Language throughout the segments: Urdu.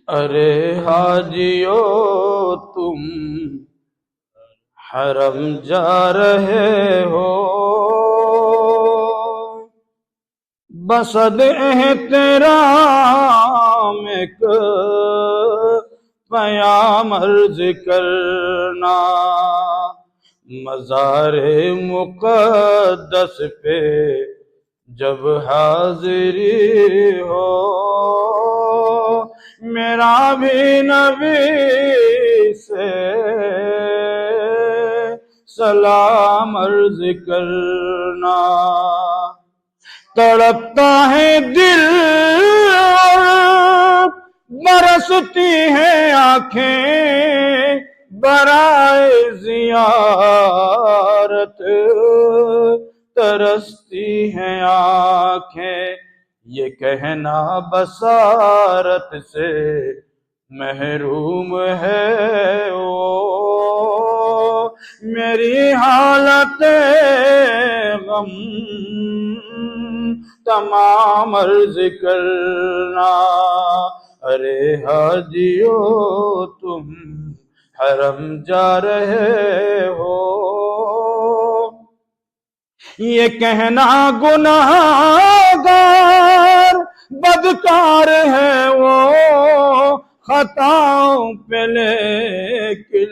ارے حاجیو تم حرم جا رہے ہو، بصد احترام ایک پیام عرض کرنا، مزار مقدس پہ جب حاضری ہو، میرا بھی نبی سے سلام عرض کرنا۔ تڑپتا ہے دل اور برستی ہیں آنکھیں برائے زیارت، ترستی ہیں آنکھیں، یہ کہنا بصارت سے محروم ہے وہ، میری حالت غم تمام عرض کرنا۔ ارے حاجیو تم حرم جا رہے ہو، یہ کہنا گناہگار بدکار ہے وہ، خطاؤں پہ لیکن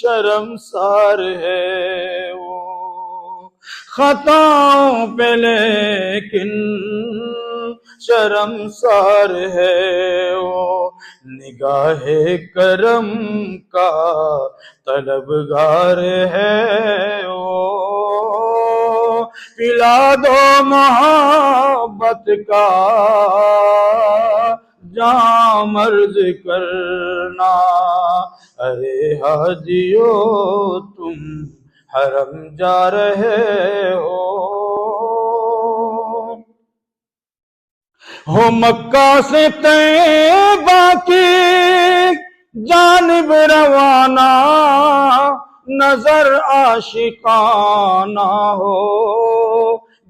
شرمسار ہے وہ، خطاؤں پہ لیکن شرمسار ہے وہ، نگاہ کرم کا طلبگار ہے وہ، پلا دو محبت کا جام عرض کرنا۔ ارے حاجیو تم حرم جا رہے ہو مکہ سے طیبہ کی جانب روانہ، نظر عاشقانہ ہو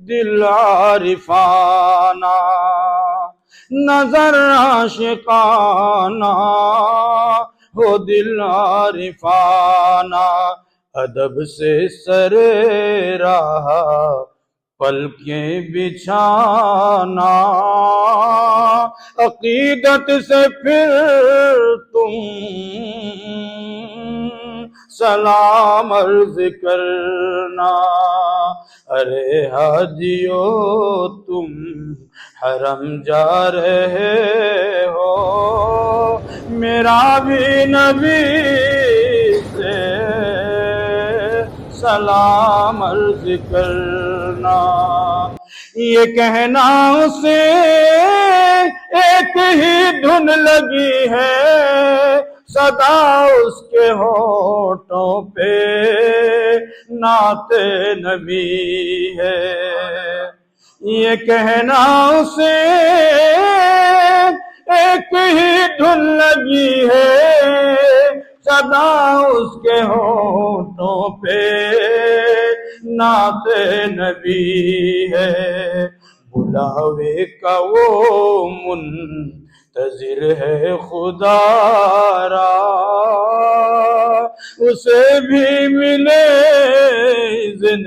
دل عارفانہ، نظر عاشقانہ ہو دل عارفانہ، ادب سے سر راہ پلکیں بچھانا، عقیدت سے پھر تم سلام عرض کرنا۔ ارے حاجیو تم حرم جا رہے ہو، میرا بھی نبی سے سلام عرض کرنا، یہ کہنا اسے ایک ہی دھن لگی ہے، صدا اس کے ہونٹوں پہ نعت نبی ہے، یہ کہنا اسے ایک ہی دھن لگی ہے، صدا اس کے ہونٹوں پہ نعت نبی ہے، بلاوے کا وہ منتظر ہے خدا را، اسے بھی ملے اذن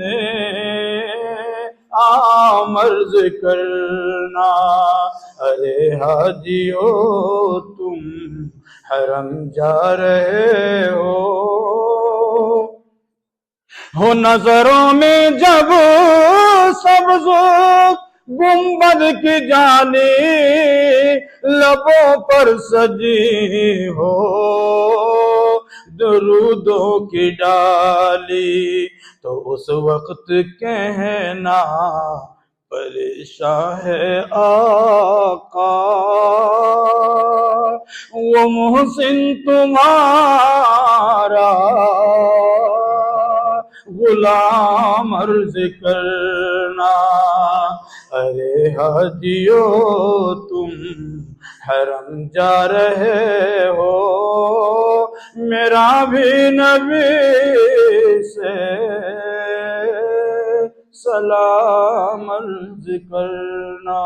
عام عرض کرنا۔ ارے حاجیو تم حرم جا رہے ہو نظروں میں جب سبز گنبد کی جالی لبوں پر سجی ہو درودوں کی ڈالی، تو اس وقت کہنا پریشاں ہے آقا، وہ محسن تمہارا غلام عرض کرنا۔ ارے حاجیو تم حرم جا رہے ہو، میرا بھی نبی سے سلام عرض کرنا۔